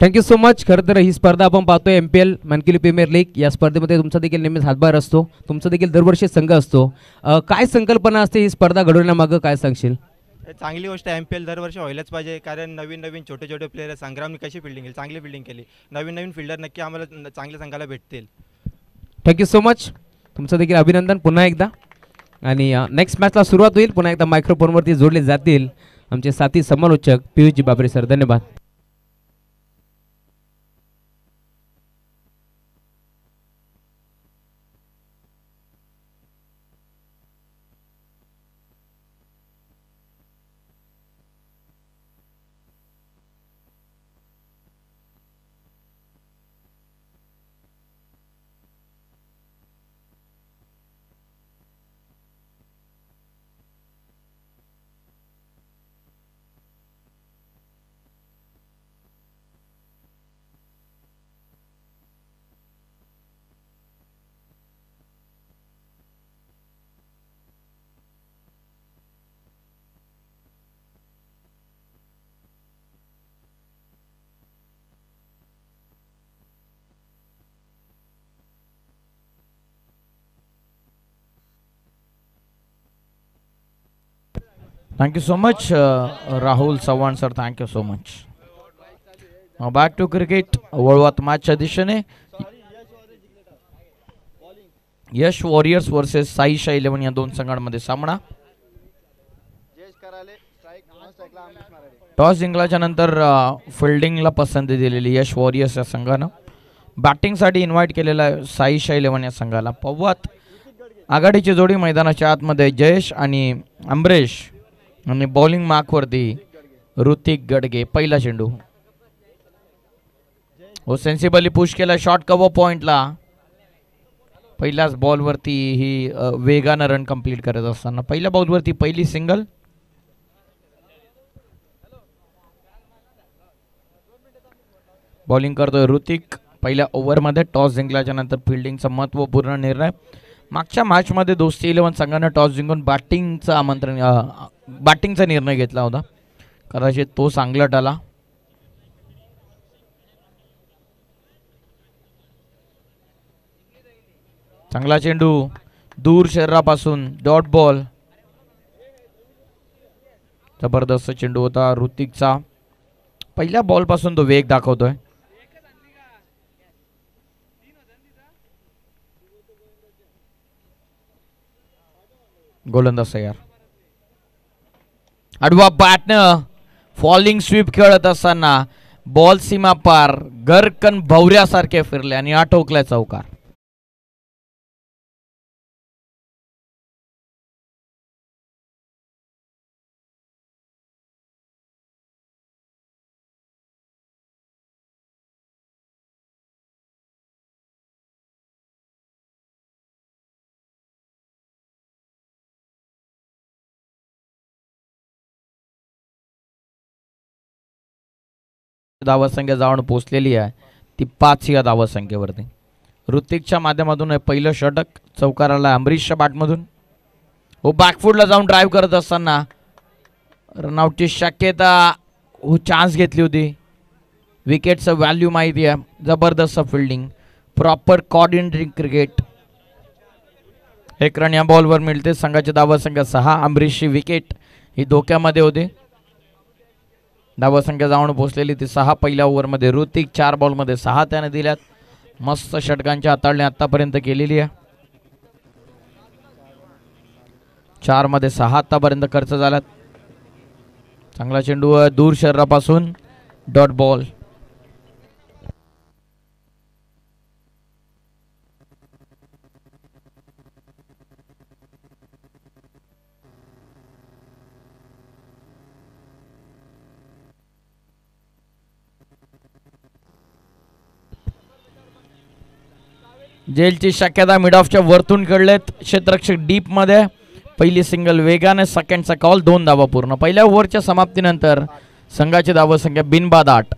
Thank you so much. खरं तर ही स्पर्धा आपण पाहतोय MPL मनकिली प्रीमियर लीग. या स्पर्धेमध्ये तुमचा देखील नेहमीच हातभार असतो, तुमचा देखील दरवर्षी संघ असतो. काय संकल्पना असते ही स्पर्धा घडवण्यामागं, काय सांगशील? चांगली गोष्ट आहे. MPL दरवर्षी व्हायलाच पाहिजे, कारण नवीन नवीन छोटे छोटे प्लेयर. संग्रामने कशी फिल्डिंग केली, चांगली फिल्डिंग केली. नवीन नवीन फिल्डर नक्की आम्हाला चांगल्या संघाला भेटतील. Thank you so much. तुमचं देखील अभिनंदन पुन्हा एकदा. आणि नेक्स्ट मॅचला सुरुवात होईल. पुन्हा एकदा मायक्रोफोनवरती जोडले जातील आमचे साथी समालोचक पियुषजी बाबरे सर. धन्यवाद. Thank you so much, Rahul Sawan sir. Thank you so much. Now back to cricket. वळवात मॅचच्या दिशेने यश वॉरियर्स वर्सेस साईशा 11 या दोन संघांमध्ये सामना. टॉस जिंकल्याच्या नंतर फिल्डिंगला पसंती दिलेली यश वॉरियर्स या संघानं. बॅटिंगसाठी इन्व्हाइट केलेला साईशा 11 या संघाला. पव्वात आघाडीची जोडी मैदानाच्या आतमध्ये जयेश आणि अमरेश आणि बॉलिंग मार्कवरती ऋतिक गडगे. पहिला चेंडू सेन्सिबली पुश केला, शॉर्ट कव्हर पॉइंटला. पहिल्याच बॉलवरती ही वेगानं रन कंप्लीट करत असताना पहिल्या बॉलवरती पहिली सिंगल. बॉलिंग करतोय ऋतिक पहिल्या ओव्हरमध्ये. टॉस जिंकल्याच्या नंतर फिल्डिंगचा महत्त्वपूर्ण निर्णय. मागच्या मॅचमध्ये दोस्ती 11 संघानं टॉस जिंकून बॅटिंगचा निर्णय घेतला होता. कदाचित तो चांगला टळला. चांगला चेंडू दूर शरीरापासून डॉट बॉल. जबरदस्त चेंडू होता ऋतिकचा. पहिल्या बॉल पासून तो वेग दाखवतोय. गोलंदाज तयार. आडवा बॅटनं फॉलिंग स्वीप खेळत असताना बॉल सीमा पार गरकन भवऱ्यासारखे फिरले आणि आटोकल्या चौकार. धावसंख्या जाऊन पोचलेली आहे ती 5 या धावसंख्येवरती. ऋतिकच्या माध्यमातून पहिलं षटक चौकाराला अमरीशच्या बॅटमधून. बॅकफुटला जाऊन ड्राईव्ह करत असताना रनआउटची शक्यता चान्स घेतली होती. विकेटचं व्हॅल्यू माहिती आहे. जबरदस्त फिल्डिंग, प्रॉपर कॉर्डिनेटिंग क्रिकेट. एक रन या बॉलवर मिळते. संघाची धावसंख्या 6. अमरीशची विकेट ही धोक्यामध्ये होती. धावसंख्या जाऊन पोचलेली ती 6 पहिल्या ओव्हरमध्ये. ऋतिक 4 बॉलमध्ये 6 त्याने दिल्यात. मस्त षटकांची हाताळणी आतापर्यंत केलेली आहे. 4 मध्ये 6 आतापर्यंत खर्च झाल्यात. चांगला चेंडू दूर शरीरापासून डॉट बॉल. जेलची शक्यता मिड ऑफच्या वरतून खेळलेत क्षेत्ररक्षक डीप मध्ये. पहिली सिंगल वेगाने. सेकंडचा कॉल. 2 धावा पूर्ण. पहिल्या ओव्हरच्या समाप्तीनंतर संघाची धावसंख्या बिनबाद 8.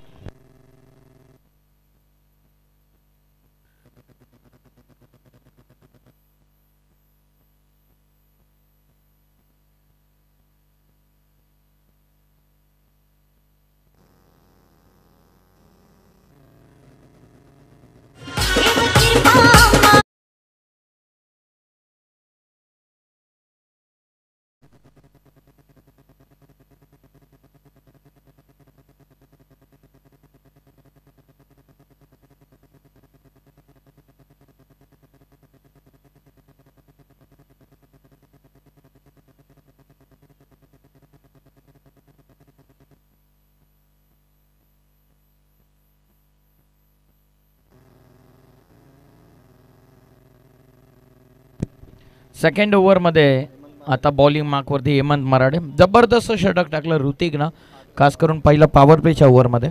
सेकंड ओव्हरमध्ये आता बॉलिंग मार्कवरती हेमंत मराठे जबरदस्त षटक टाकलं ऋतिकनं, खास करून पहिलं पॉवर प्लेच्या ओव्हरमध्ये.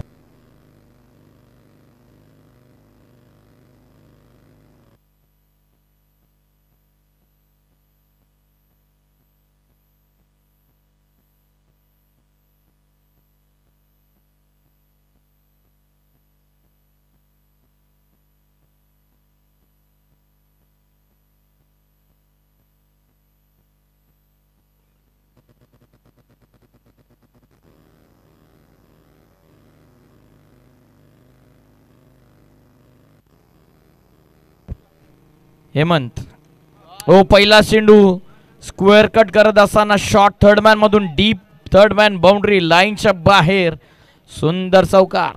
हेमंत ओ पहिला चेंडू स्क्वेअर कट करत असताना शॉर्ट थर्ड मॅन मधून डीप थर्ड मॅन बाउंड्री लाईनच्या बाहेर सुंदर चौकार.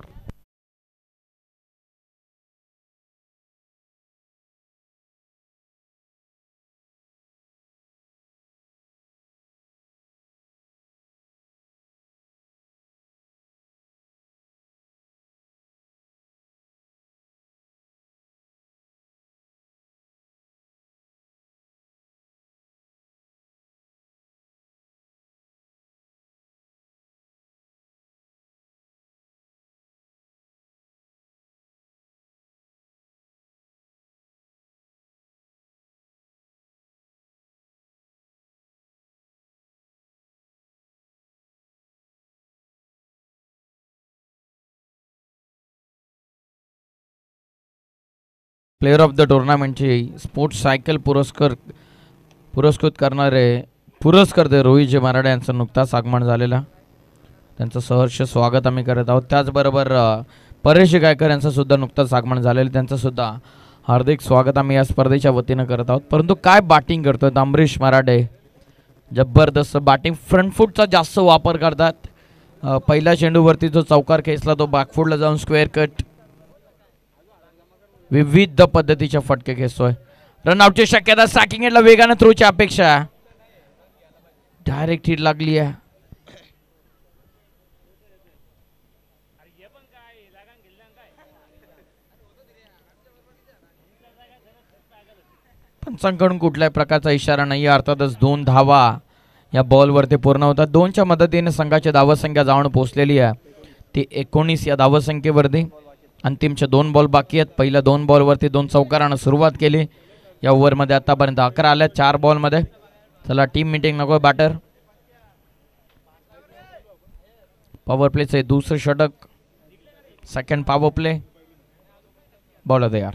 प्लेअर ऑफ द टुर्नामेंटची स्पोर्ट्स सायकल पुरस्कृत करणारे पुरस्कर्ते रोहितजी मराठे यांचं नुकताच आगमन झालेलं, त्यांचं सहर्ष स्वागत आम्ही करत आहोत. त्याचबरोबर परेश गायकर यांचं सुद्धा नुकताच आगमन झालेलं, त्यांचं सुद्धा हार्दिक स्वागत आम्ही या स्पर्धेच्या वतीनं करत आहोत. परंतु काय बॅटिंग करतोय अमरीश मराठे, जबरदस्त बॅटिंग. फ्रंट फूटचा जास्त वापर करतात. पहिल्या चेंडूवरती जो चौकार खेचला तो बॅकफूटला जाऊन स्क्वेअर कट, विविध पद्धतीच्या फटके खेचतोय. रनआउटची शक्यता, सॅकिंग एंडला वेगाने थ्रोची अपेक्षा, डायरेक्ट हिट लागली आहे. पंचांकडून कुठल्याही प्रकारचा इशारा नाही, अर्थातच 2 धावा या बॉलवरती पूर्ण होतात. 2च्या मदतीने संघाची धावसंख्या जाऊन पोहोचलेली आहे ती 19 या धावसंख्येवरती. अंतिमचे 2 बॉल बाकी आहेत. पहिल्या 2 बॉलवरती 2 चौकारानं सुरुवात केली. या ओव्हरमध्ये आतापर्यंत 11 आल्या 4 बॉलमध्ये. चला टीम मीटिंग नको बॅटर. पॉवर प्लेचे दुसरे षटक, सेकंड पॉवर प्ले. बॉल तयार.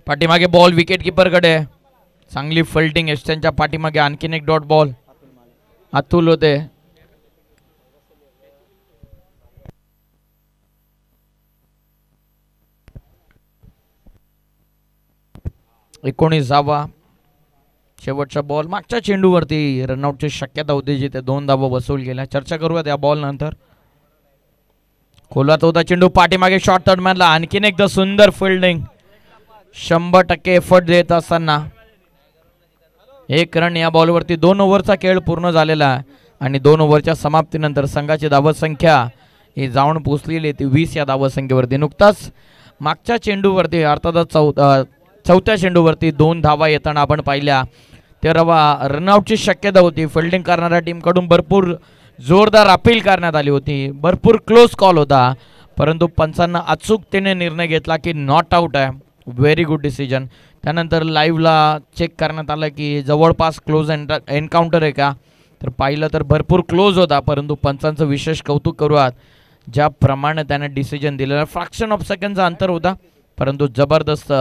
पाठीमागे बॉल विकेट कीपरकडे, चांगली फिल्डिंग. एस्टनच्या पाठीमागे आणखीन एक डॉट बॉल. अतुल होते. एकोणीस धावा. शेवटचा बॉल मागच्या चेंडूवरती रनआउटची शक्यता होती जिथे 2 धावा वसूल केल्या. चर्चा करूयात या बॉल नंतर. खोलात होता चेंडू, पाठीमागे शॉर्ट थर्ड मॅनला आणखीन एकदा सुंदर फिल्डिंग. 100% एफर्ट देत असताना 1 रन या बॉलवरती. 2 ओव्हरचा खेळ पूर्ण झालेला आहे आणि 2 ओव्हरच्या समाप्तीनंतर संघाची धावसंख्या ही जाऊन पोचलेली ती 20 या धावसंख्येवरती. नुकताच मागच्या चेंडूवरती अर्थातच चौथ्या चेंडूवरती 2 धावा येताना आपण पाहिल्या. 13वा रनआउटची शक्यता होती. फिल्डिंग करणाऱ्या टीमकडून भरपूर जोरदार अपील करण्यात आली होती. भरपूर क्लोज कॉल होता, परंतु पंचांना अचूकतेने निर्णय घेतला की नॉट आउट आहे. Very good decision. त्यानंतर लाईव्हला चेक करण्यात आलं की जवळपास क्लोज एन्काउंटर आहे का, तर पाहिलं तर भरपूर क्लोज होता. परंतु पंचांचं विशेष कौतुक करूयात, ज्याप्रमाणे त्याने डिसिजन दिलेलं. फ्रॅक्शन ऑफ सेकंडचा अंतर होता, परंतु जबरदस्त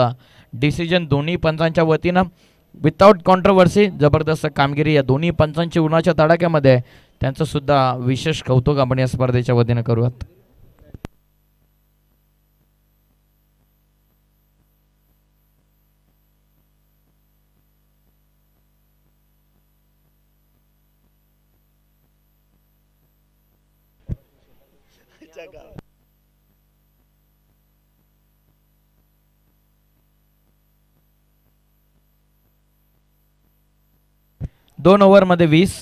डिसिजन दोन्ही पंचांच्या वतीनं. विदाउट कॉन्ट्रोवर्सी जबरदस्त कामगिरी या दोन्ही पंचांची उन्हाच्या तडाख्यामध्ये. त्यांचं सुद्धा विशेष कौतुक आपण या स्पर्धेच्या वतीनं करूयात. दोन ओव्हरमध्ये 20.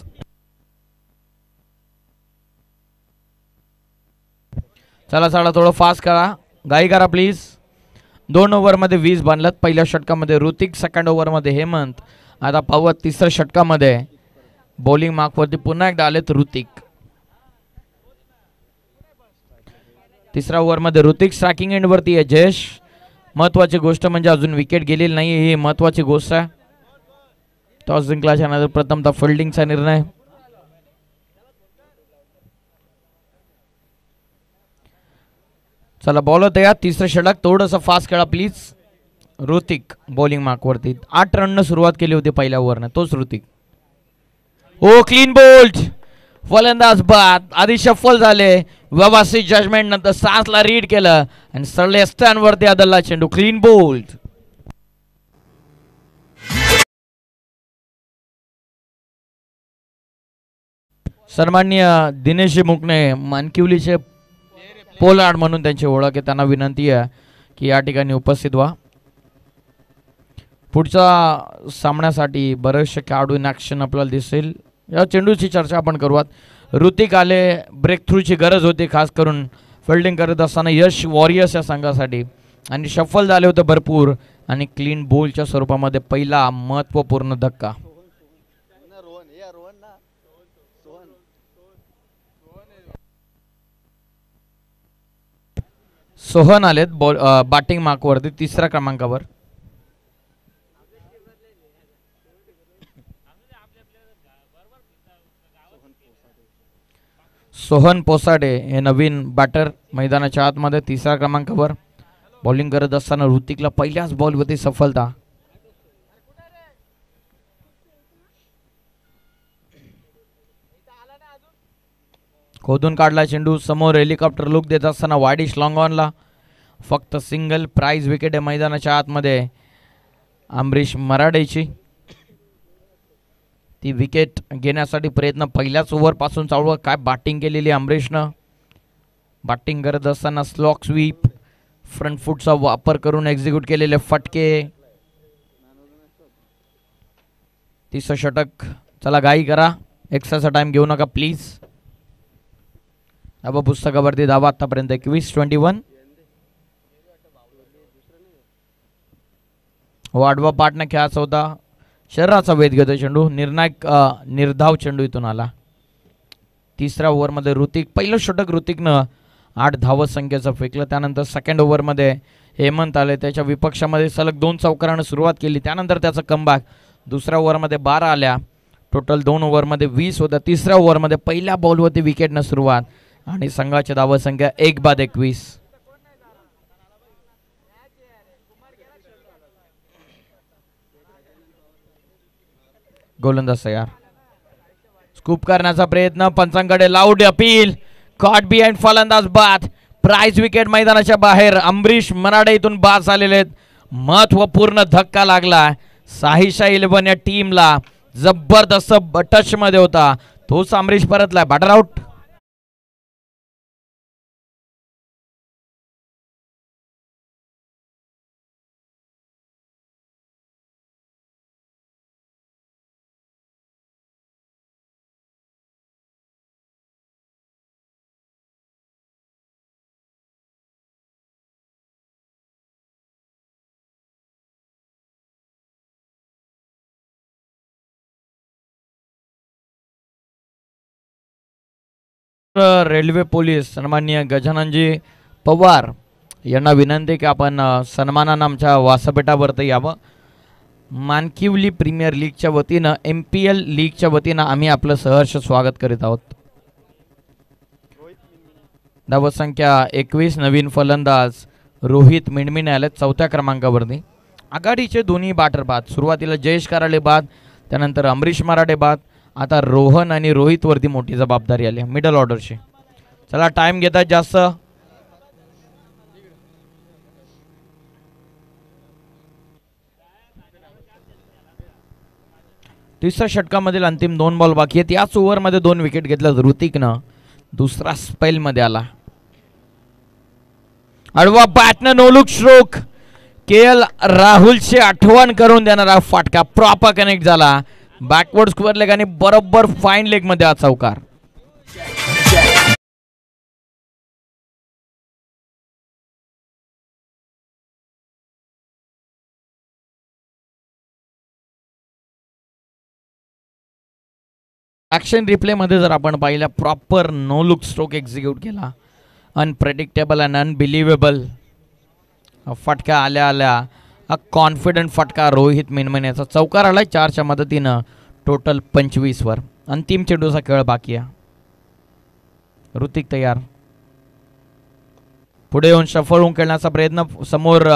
चला थोडं फास्ट करा, घाई करा प्लीज. 2 ओव्हरमध्ये 20 बांधल्यात पहिल्या षटकामध्ये ऋतिक, सेकंड ओव्हरमध्ये हेमंत. आता पाहूया तिसऱ्या षटकामध्ये बॉलिंग मार्कवरती पुन्हा एकदा आलेत ऋतिक. तिसऱ्या ओव्हरमध्ये ऋतिक स्ट्रायकिंग एंडवरती आहे. जयेश, महत्वाची गोष्ट म्हणजे अजून विकेट गेलेली नाही, ही महत्वाची गोष्ट आहे. टॉस जिंकल्याच्या नंतर प्रथमतः फिल्डिंगचा निर्णय. चला बॉल तयार. तिसरं षटक थोडंसं फास्ट खेळा प्लीज. ऋतिक बॉलिंग मार्कवरती 8 रननं सुरुवात केली होती पहिल्या ओव्हरनं, तोच ऋतिक. ओ क्लीन बोल्ड. फलंदाज बाद, आधी शफल झाले, व्यवस्थित जजमेंट नंतर सासला रीड केलं आणि सरळे स्टॅनवरती आदलला चेंडू. Clean bowled. सन्माननीय दिनेशजी मुकणे, मानकिवलीचे पोलार्ड म्हणून त्यांची ओळख आहे, त्यांना विनंती आहे की या ठिकाणी उपस्थित व्हा. पुढच्या सामन्यासाठी बरेचसे खेळाडू इन ॲक्शन आपल्याला दिसेल. या चेंडूची चर्चा आपण करूयात. ऋतिक आले, ब्रेक थ्रूची गरज होती खास करून फिल्डिंग करत असताना यश वॉरियर्स या संघासाठी, आणि शफल झाले होते भरपूर, आणि क्लीन बोलच्या स्वरूपामध्ये पहिला महत्त्वपूर्ण धक्का. सोहन आलेत बॉल बॅटिंग मार्कवरती तिसऱ्या क्रमांकावर. सोहन पोसाडे हे नवीन बॅटर मैदानाच्या आतमध्ये तिसऱ्या क्रमांकावर. बॉलिंग करत असताना ऋतिकला पहिल्याच बॉलवरती सफलता. खोदून काढला चेंडू. समोर हेलिकॉप्टर लुक देत असताना वाडिश लॉंग ऑनला. फक्त सिंगल प्राइज विकेट आहे मैदानाच्या आतमध्ये अमरीश मराडेची. ती विकेट घेण्यासाठी प्रयत्न पहिल्याच ओव्हर पासून चालू. काय बॅटिंग केलेली अमरीशनं. बॅटिंग करत असताना स्लॉक स्वीप, फ्रंट फूटचा वापर करून एक्झिक्यूट केलेले फटके. तिसरं षटक. चला घाई करा, एक्स्ट्राचा टाइम घेऊ नका प्लीज. अब पुस्तकावरती धावा आतापर्यंत 21-21. आडवा पाटनं खेळायचा होता. शरीराचा वेध घेतो चेंडू. निर्णायक निर्धाव चेंडू इथून आला. तिसऱ्या ओव्हरमध्ये ऋतिक, पहिलं षटक ऋतिकनं 8 धावत संख्येचं फेकलं. त्यानंतर सेकंड ओव्हरमध्ये हेमंत आले, त्याच्या विपक्षामध्ये सलग 2 चौकारानं सुरुवात केली. त्यानंतर त्याचं कमबॅक. दुसऱ्या ओव्हरमध्ये 12 आल्या. टोटल 2 ओव्हरमध्ये 20 होत्या. तिसऱ्या ओव्हरमध्ये पहिल्या बॉलवरती विकेटनं सुरुवात आणि संघाची धावत संख्या 1/21. गोलंदाज तयार. स्कूप करण्याचा प्रयत्न, पंचांकडे लाऊड अपील. कॉट बिहाइंड, फलंदाज बाद. प्राइज विकेट मैदानाच्या बाहेर. अमरीश मराडे इथून बाद झालेले आहेत. महत्वपूर्ण धक्का लागला साहिशा 11 या टीमला. जबरदस्त टच मध्ये होता तोच अमरीश परतला. Batter out. रेल्वे पोलीस सन्माननीय गजाननजी पवार यांना विनंती की आपण सन्मानानं आमच्या व्यासपीठावरती यावं. मानकिवली प्रीमियर लीगच्या वतीनं, MPL लीगच्या वतीनं आम्ही आपलं सहर्ष स्वागत करीत आहोत. धावत संख्या 21. नवीन फलंदाज रोहित मिणमिणे आले चौथ्या क्रमांकावरती. आघाडीचे दोन्ही बॅटर बाद. सुरुवातीला जयेश कराळे बाद, त्यानंतर अमरीश मराठे बाद. आता रोहन आणि रोहित वरती मोठी जबाबदारी आली मिडल ऑर्डरची. चला टाइम घेतात जास्त. तिसऱ्या षटकामधील अंतिम 2 बॉल बाकी आहेत. याच ओव्हरमध्ये 2 विकेट घेतल्या ऋतिकनं. दुसरा स्पेल मध्ये आला. आडवा बॅटनं नो लुक स्ट्रोक. KL राहुलची आठवण करून देणारा फाटका प्रॉपर कनेक्ट झाला. बॅकवर्ड स्क्वेअर लेग आणि बरोबर फाईन लेग मध्ये हा चौकार. ॲक्शन रिप्लेमध्ये जर आपण पाहिलं proper no look stroke execute केला, अनप्रेडिक्टेबल अँड अनबिलिव्हेबल फटका आल्या आल्या कॉन्फिडंट फटका रोहित मिनमिनेचा चौकार आला 4च्या मदतीनं टोटल 25वर. अंतिम चेंडूचा खेळ बाकी आहे. ऋतिक तयार, पुढे येऊन शफल होऊन खेळण्याचा प्रयत्न, समोर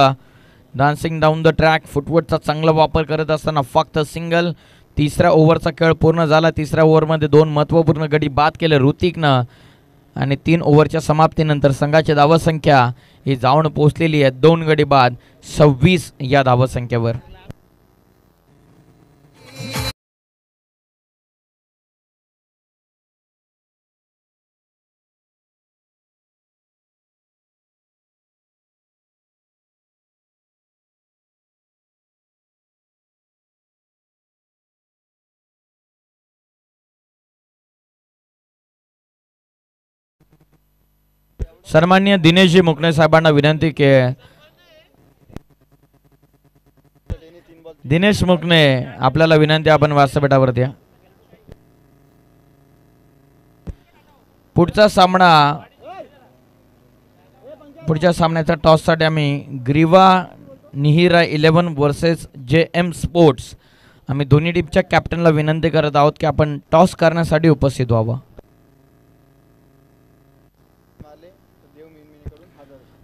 डान्सिंग डाऊन द ट्रॅक फुटवर्कचा चांगला वापर करत असताना फक्त सिंगल. तिसऱ्या ओव्हरचा खेळ पूर्ण झाला. तिसऱ्या ओव्हरमध्ये 2 महत्त्वपूर्ण गडी बाद केले ऋतिकनं आणि 3 ओव्हरच्या समाप्तीनंतर संघाची धावसंख्या ही जाऊन पोहोचलेली आहे 2 गडी बाद 26 या धावसंख्येवर. सन्माननीय दिनेशजी मुकणे साहेबांना विनंती की दिनेश मुकणे आपल्याला विनंती, आपण व्यासपीठावरती या. पुढच्या सामन्याचा टॉससाठी आम्ही ग्रीवा निहिरा 11 वर्सेस JM स्पोर्ट्स आम्ही दोन्ही टीमच्या कॅप्टनला विनंती करत आहोत की आपण टॉस करण्यासाठी उपस्थित व्हावं.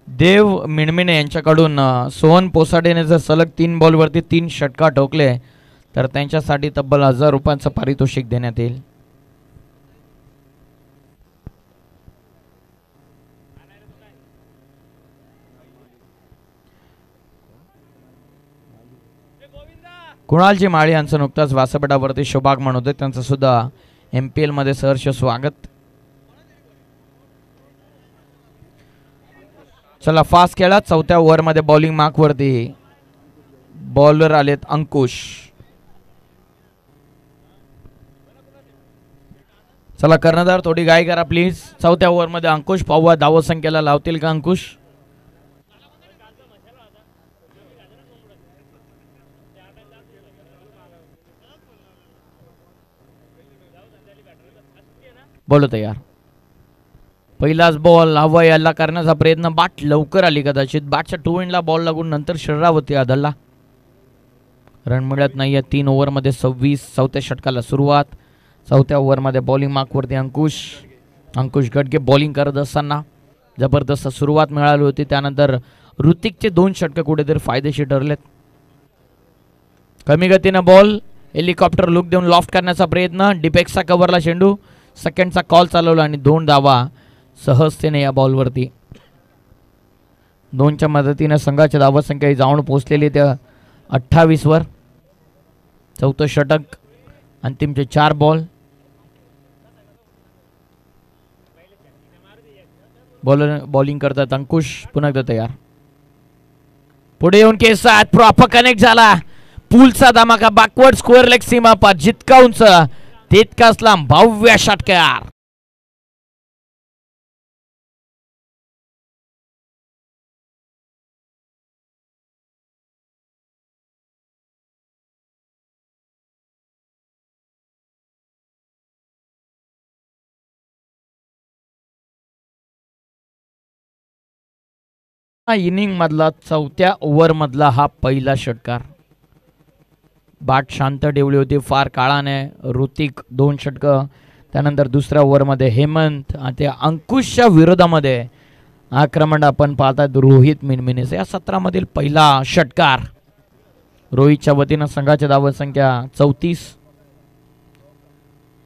देव मिणमिणे यांच्याकडून सोहन पोसाडेने जर सलग 3 बॉलवरती 3 षटका ठोकले तर त्यांच्यासाठी तब्बल 1000 रुपयांचं पारितोषिक देण्यात येईल. कुणालजी माळी यांचं नुकताच व्यासपीठावरती शोभागमन होते, त्यांचं सुद्धा MPL मध्ये सहर्ष स्वागत. चला फास्ट खेळा. 4थ्या ओव्हरमध्ये बॉलिंग मार्कवरती बॉलर आलेत अंकुश. चला कर्णधार थोडी गाय करा प्लीज. 4थ्या ओव्हरमध्ये अंकुश, पाहूया धावसंख्येला लावतील का अंकुश. बोलो तयार. पहिलाच बॉल हवा याला करण्याचा प्रयत्न, बाट लवकर आली कदाचित. बाटच्या 2 एंडला बॉल लागून नंतर शरीरावरती आदळला. रन मिळत नाही आहे. 3 ओव्हरमध्ये 26. 4थ्या षटकाला सुरुवात. 4थ्या ओव्हरमध्ये बॉलिंग मार्कवरती अंकुश गडगे बॉलिंग करत असताना जबरदस्त सुरुवात मिळाली होती. त्यानंतर ऋतिकचे 2 षटके कुठेतरी फायदेशीर ठरलेत. कमी गतीनं बॉल, हेलिकॉप्टर लुक देऊन लॉफ्ट करण्याचा प्रयत्न, डिपेक्सचा कव्हरला चेंडू, सेकंडचा कॉल चालवला आणि 2 धावा सहजतेने या बॉलवरती. 2च्या मदतीने संघाच्या धावसंख्या जाऊन पोहोचलेली त्या 28वर. 4थं षटक, अंतिमचे 4 बॉल. बॉलिंग करतात अंकुश, पुन्हा एकदा तयार. पुढे येऊन केसात प्रॉपर कनेक्ट झाला. पूलचा धमाका, बॅकवर्ड स्क्वेअर लेग सीमा पार, जितका उंच तितकाच लांब भव्य षटकार. इनिंग मधला 4थ्या ओव्हर मधला हा पहिला षटकार. बाट शांत ठेवली होती फार काळाने. ऋतिक 2 षटकं. त्यानंतर दुसऱ्या ओव्हरमध्ये हेमंत आणि त्या अंकुशच्या विरोधामध्ये आक्रमण आपण पाहतात रोहित मिनमिनेचे. या सत्रामधील पहिला षटकार. रोहितच्या वतीनं संघाची धावसंख्या 34.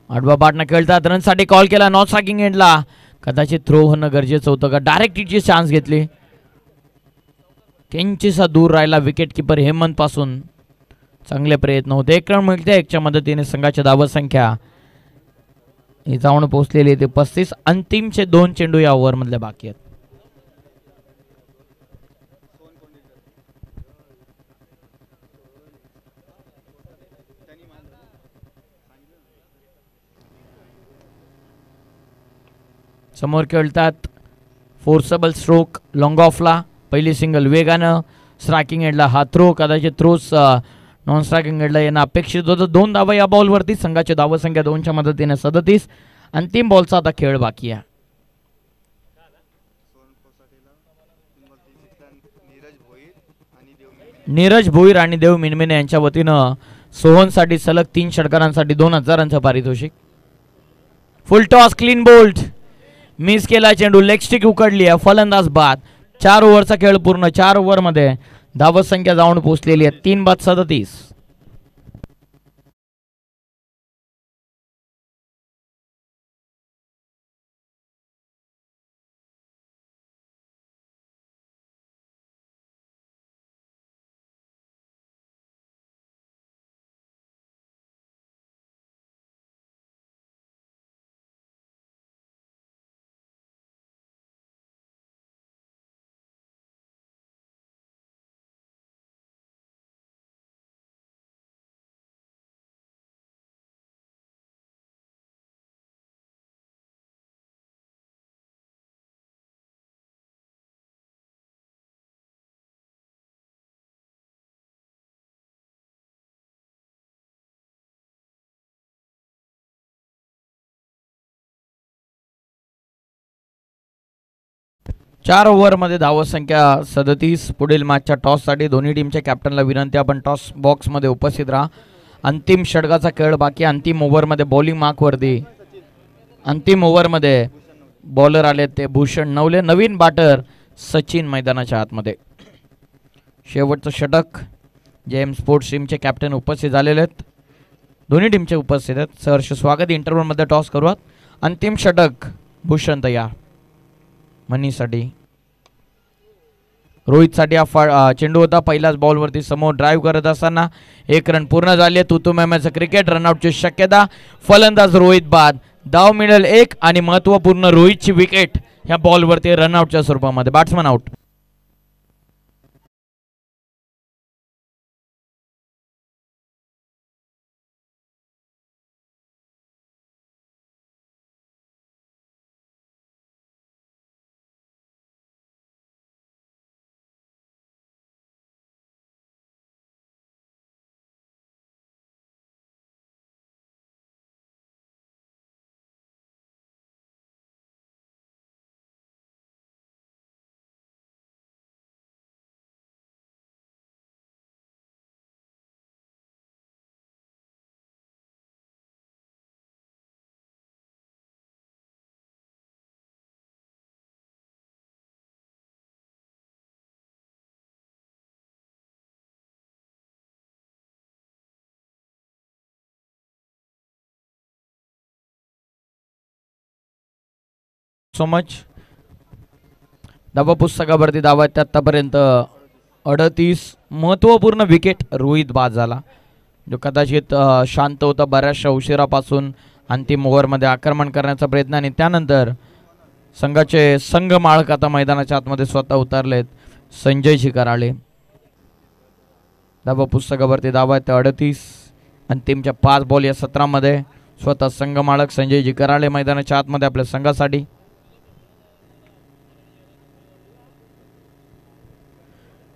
आडवा बाटनं खेळतात. रनसाठी कॉल केला. नॉट स्ट्रायकिंग एंडला कदाचित थ्रो होणं गरजेचं होतं का. डायरेक्ट हिटची चान्स घेतली. किंचितसा दूर राहिला विकेट किपर हेमंत पासून. चांगले प्रयत्न होते. 1 रन मिळते. 1च्या मदतीने संघाची धावसंख्या ही जाऊन पोहोचलेली ते 35. अंतिमचे 2 चेंडू या ओव्हर मधले बाकी आहेत. समोर खेळतात. फोर्सेबल स्ट्रोक लॉंग ऑफला पहिली सिंगल वेगानं. स्ट्रायकिंग एंडला हा थ्रो, कदाचित थ्रोस नॉन स्ट्रायकिंग एंडला येणं अपेक्षित होतं. 2 धावा या बॉलवरती. संघाची धावसंख्या 2च्या मदतीने 37. अंतिम बॉलचा आता खेळ बाकी आहे. नीरज भोईर आणि देव मिनमिने यांच्या वतीनं सोहनसाठी सलग 3 षटकारांसाठी 2000 पारितोषिक. फुल टॉस क्लीन बोल्ट. मिस केला चेंडू. लेग स्टिक उकडली आहे. फलंदाज बाद. 4 ओव्हरचा खेळ पूर्ण. 4 ओव्हरमध्ये धावसंख्या जाऊन पोहोचलेली आहे 3 बाद 37. चार ओव्हरमध्ये धावसंख्या 37. पुढील मॅचच्या टॉससाठी दोन्ही टीमच्या कॅप्टनला विनंती, आपण टॉस बॉक्समध्ये उपस्थित राहा. अंतिम षटकाचा खेळ बाकी. अंतिम ओव्हरमध्ये बॉलिंग मार्कवरती अंतिम ओव्हरमध्ये बॉलर आले ते भूषण नवले. नवीन बॅटर सचिन मैदानाच्या आतमध्ये. शेवटचं षटक. जेएम स्पोर्ट्स टीमचे कॅप्टन उपस्थित झालेले आहेत. दोन्ही टीमचे उपस्थित आहेत. सहर्ष स्वागत. इंटरव्ह्यूमध्ये टॉस करूयात. अंतिम षटक. भूषण तयार. मनीसाठी रोहितसाठी हा चेंडू होता. पहिल्याच बॉलवरती समोर ड्राईव्ह करत असताना 1 रन पूर्ण झाले. तुतुमेम्याचं क्रिकेट. रनआउटची शक्यता. फलंदाज रोहित बाद. धाव मिळेल 1 आणि महत्त्वपूर्ण रोहितची विकेट ह्या बॉलवरती रनआउटच्या स्वरूपामध्ये. Batsman out. So much. धावा पुस्तकावरती धावा आहेत आतापर्यंत 38. महत्त्वपूर्ण विकेट. रोहित बाद झाला, जो कदाचित शांत होता बऱ्याचशा उशिरापासून. अंतिम ओव्हरमध्ये आक्रमण करण्याचा प्रयत्न आणि त्यानंतर संघाचे संघ मालक आता मैदानाच्या आतमध्ये स्वतः उतरलेत. संजय शिकाराळे. धावा पुस्तकावरती धावा आहेत 38. अंतिमच्या 5 बॉल या 17मध्ये स्वतः संघ मालक संजय जिकराळे मैदानाच्या आतमध्ये आपल्या संघासाठी.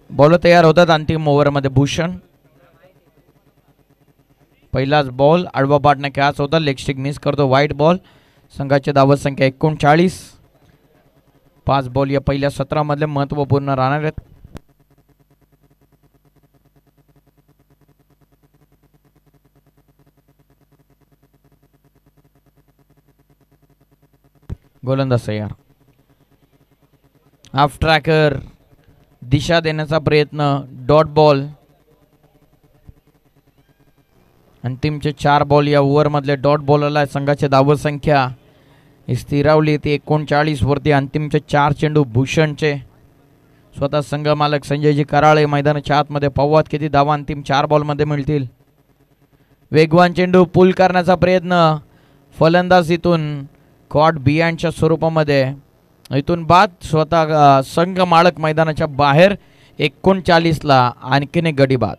बॉल तयार होतात. अंतिम ओव्हरमध्ये भूषण. पहिलाच बॉल आडवा पाडण्या कॅच होता. लेग स्टिक मिस करतो. वाईट बॉल. संघाची धावत संख्या 39. 5 बॉल या पहिल्या 17 मधले महत्त्वपूर्ण राहणार आहेत. गोलंदाज तयार. Half tracker. दिशा देण्याचा प्रयत्न. Dot ball. अंतिमचे 4 बॉल या ओव्हरमधले डॉट बॉलला संघाची धावत संख्या स्थिरावली ती 39 वरती. अंतिमचे 4 चेंडू भूषणचे. स्वतः संघ मालक संजयजी कराळे मैदानाच्या आतमध्ये. पाहूयात किती धावा अंतिम 4 बॉलमध्ये मिळतील. वेगवान चेंडू. पुल करण्याचा प्रयत्न. फलंदाज इथून कॉट बियांडच्या स्वरूपामध्ये. इथून बाद. स्वतः संघ मालक मैदानाच्या बाहेर. 39ला आणखीन एक गडी बाद.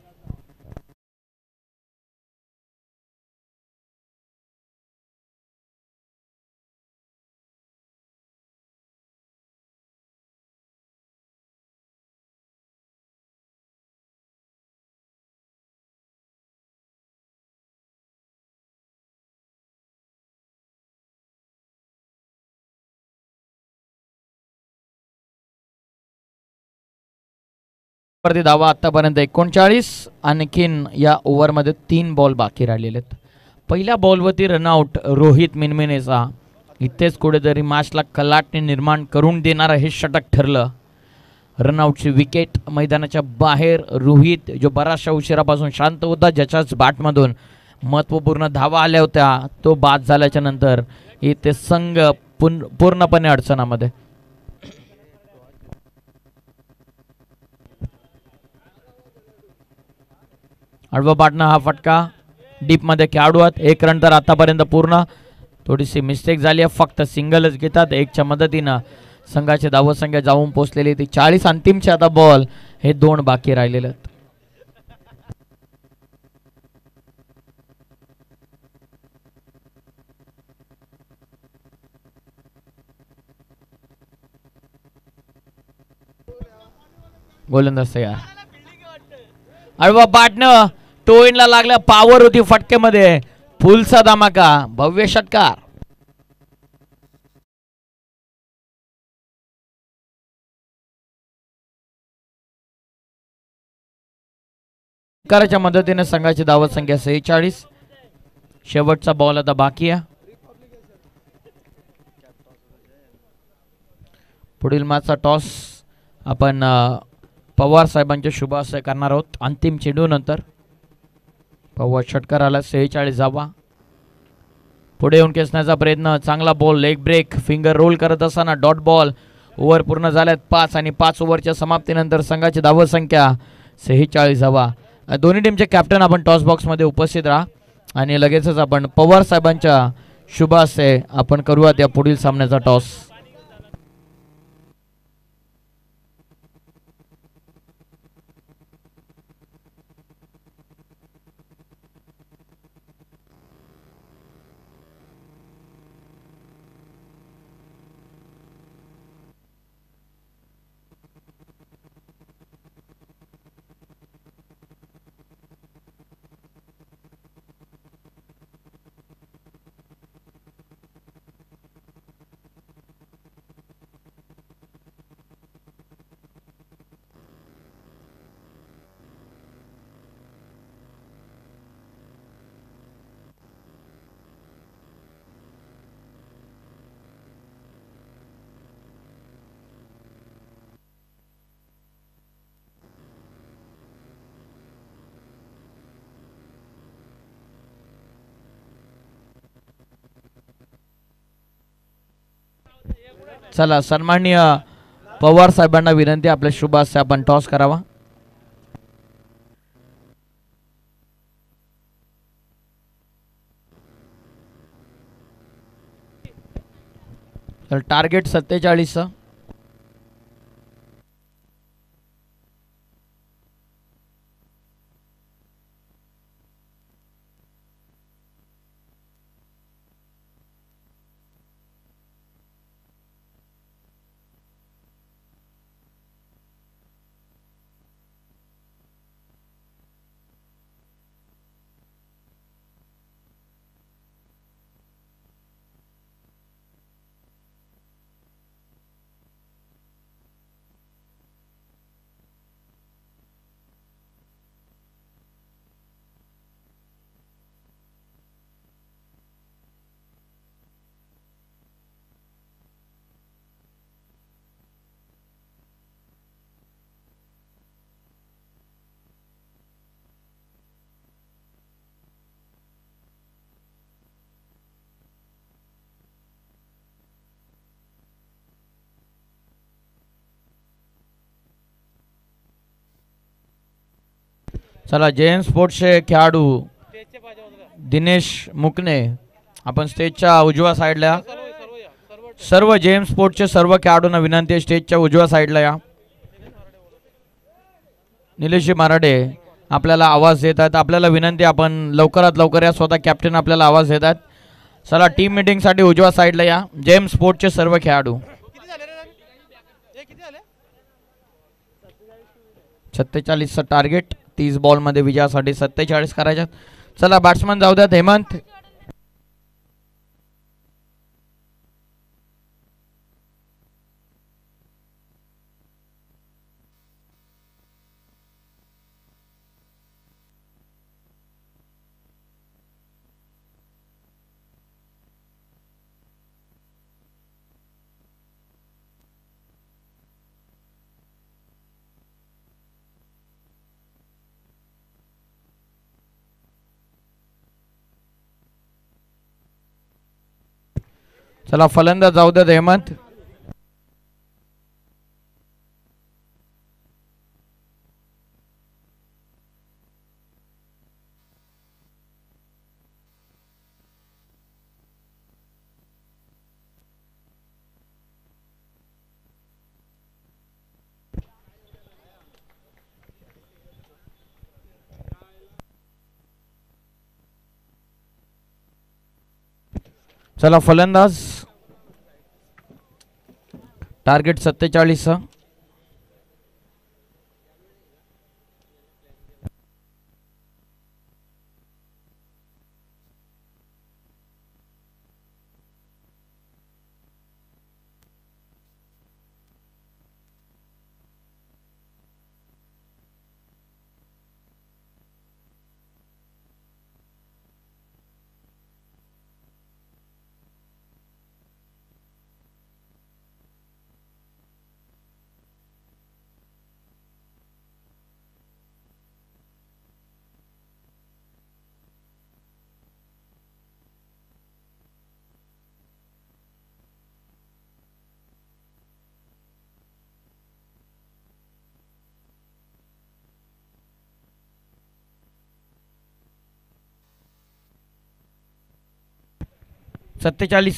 वरती धावा आतापर्यंत 39. आणखीन या ओव्हरमध्ये 3 बॉल बाकी राहिलेले आहेत. पहिल्या बॉलवरती रनआउट रोहित मिनमिनेचा. इथेच कुठेतरी मॅचला कलाटणी निर्माण करून देणारं हे षटक ठरलं. रनआउटची विकेट मैदानाच्या बाहेर. रोहित जो बराचशा उशिरापासून शांत होता, ज्याच्याच बॅटमधून महत्त्वपूर्ण धावा आल्या होत्या, तो बाद झाल्याच्या नंतर इथे संघ पूर्णपणे अडचणामध्ये. आडवा पाटणं हा फटका डीपमध्ये खेळाडू आहेत. 1 रन तर आतापर्यंत पूर्ण. थोडीशी मिस्टेक झाली आहे, फक्त सिंगलच घेतात. 1च्या मदतीनं संघाची धावसंख्या जाऊन पोहोचलेली ती 40. अंतिमचे आता बॉल हे 2 बाकी राहिलेले आहेत. गोलंदाज तयार. आडवा पाटणं टोईनला लागल्या, पॉवर होती फटकेमध्ये. फुलचा धमाका, भव्य षटकार. षटकाराच्या मदतीने संघाची धावत संख्या 46. शेवटचा बॉल आता बाकी आहे. पुढील मॅचचा टॉस आपण पवार साहेबांच्या शुभाशय करणार आहोत. अंतिम चेंडू नंतर पवार षटकाराला 46 धावा. पुढे येऊन खेचण्याचा प्रयत्न. चांगला ball, leg break, finger roll करत असताना डॉट बॉल. ओव्हर पूर्ण झाल्यात 5 आणि 5 ओव्हरच्या समाप्तीनंतर संघाची धावत संख्या 46 धावा. दोन्ही टीमचे कॅप्टन आपण टॉस बॉक्समध्ये उपस्थित राहा आणि लगेचच आपण पवार साहेबांच्या शुभाशय आपण करूयात या पुढील सामन्याचा टॉस. चला, सन्माननीय पवार साहेबांना विनंती, आपल्या शुभाशय आपण टॉस करावा. तर टार्गेट 47. चला, जैन स्पोर्ट्सचे खेळाडू दिनेश मुकणे आपण स्टेजच्या उजव्या साईडला. सर्व जेम्स स्पोर्ट्सचे सर्व खेळाडूंना विनंती आहे, स्टेजच्या उजव्या साईडला या. निलेश मराठे आपल्याला आवाज देत आहेत. आपल्याला विनंती, आपण लवकरात लवकर या. स्वतः कॅप्टन आपल्याला आवाज देत आहेत. चला, टीम मीटिंगसाठी उजव्या साईडला या. जेम्स स्पोर्ट्सचे सर्व खेळाडू. 47चं टार्गेट. 30 बॉलमध्ये विजयासाठी 47 करायच्यात. चला, बॅट्समन जाऊ द्यात. हेमंत चला फलंदाज जाऊ द्या हेमंत. चला फलंदाज टार्गेट 47.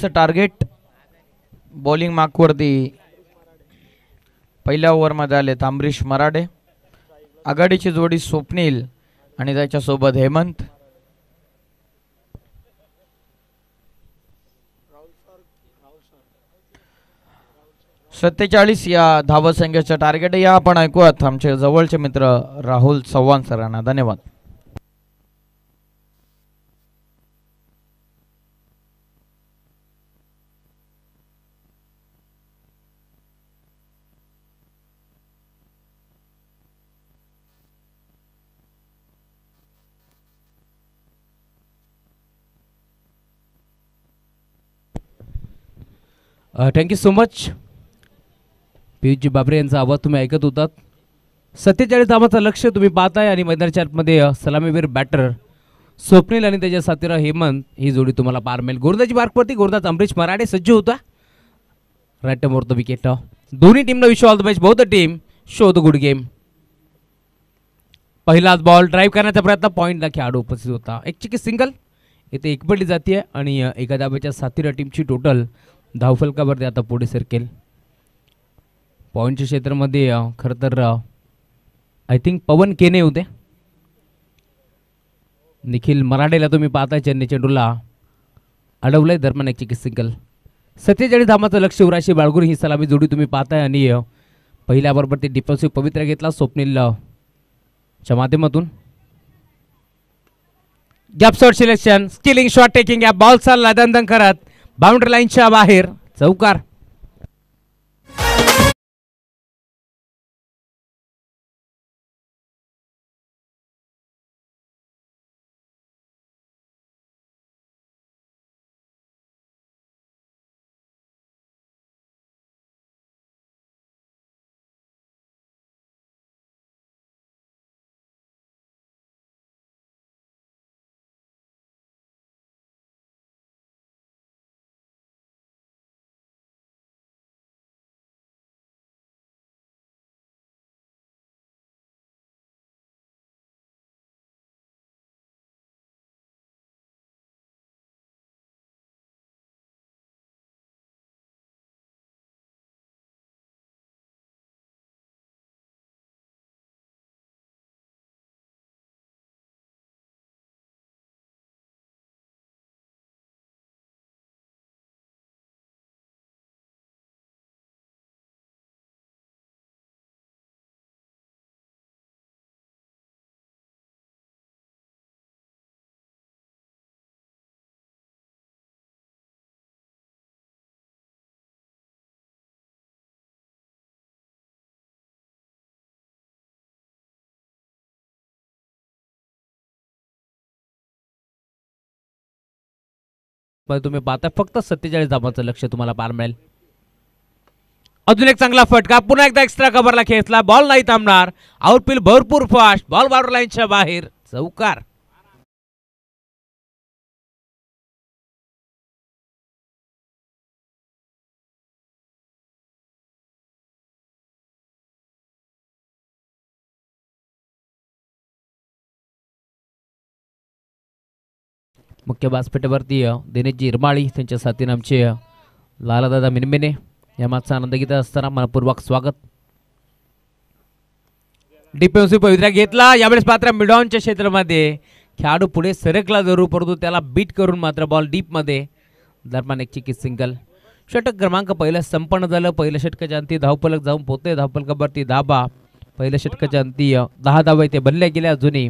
चं टार्गेट. बॉलिंग मार्कवरती पहिल्या ओव्हरमध्ये आलेत अमरीश मराडे. आघाडीची जोडी स्वप्नील आणि त्याच्यासोबत हेमंत. सत्तेचाळीस या धावसंख्येचं टार्गेट. या आपण ऐकूयात आमचे जवळचे मित्र राहुल चव्हाण सरांना. धन्यवाद. Thank you so much. पियुषजी बाबरे यांचा आवाज तुम्ही ऐकत होतात. 47 धावांचं लक्ष तुम्ही पाहताय आणि मैदानाच्या आतमध्ये सलामीवीर बॅटर स्वप्नील आणि त्याच्या साथीरा हेमंत ही जोडी तुम्हाला पार मिळेल. गोरदाची बारकवरती गोरदाच अमरीश मराडे सज्ज होता. Right more the wicket. दोन्ही टीमला wish all the best. Both the team show the good game. पहिलाच बॉल ड्राईव्ह करण्याचा प्रयत्न. पॉईंटला खेळाडू उपस्थित होता. एक चिकी सिंगल इथे एक पडली जाते आणि एका धाब्याच्या साथीरा टीमची टोटल धावफलकावरती आता पुढे सरकेल. पॉईंटच्या क्षेत्रामध्ये खरं तर आय थिंक पवन केने होते. निखिल मराठेला तुम्ही पाहताय चेन्नई चेंडूला अडवलंय. दरम्यान एक चिकी सिंगल. 47 धावांचं लक्ष. उराशी बाळगुर ही सलामी जोडी तुम्ही पाहताय आणि पहिल्या बरोबर ते डिफेन्सिव्ह पवित्रा घेतला स्वप्नील च्या माध्यमातून. Gap shot selection. Skilling shot taking या बॉल चालला दंदन करत बाउंड्री लाईनच्या बाहेर. चौकार. तुम्ही पाहता फक्त 47 धावांचं लक्ष तुम्हाला पार मिळेल. अजून एक चांगला फटका. पुन्हा एकदा एक्स्ट्रा कव्हरला खेचला. बॉल नाही थांबणार. आउटफील्ड भरपूर फास्ट. बॉल बाउंड्री लाईनच्या बाहेर. चौकार. मुख्य व्यासपीठावरती दिनेशजी इरमाळी त्यांच्या साथीने आमचे लालादादा मिनमिने या मॅचचा आनंद घेत असताना मनपूर्वक स्वागत. डिफेन्सिव्ह पवित्रा घेतला. यावेळेस मात्र मिडॉनच्या क्षेत्रामध्ये खेळाडू पुढे सरकला जरूर, परंतु त्याला बीट करून मात्र बॉल डीपमध्ये दरम्यान एक चिकी सिंगल. षटक क्रमांक पहिलं संपन्न झालं. पहिल्या षटकाच्या अंती धावफलक जाऊन पोहोचते. धावफलकावरती धाबा. पहिल्या षटकाच्या अंती 10 धावा इथे बनल्या गेल्या. अजूनही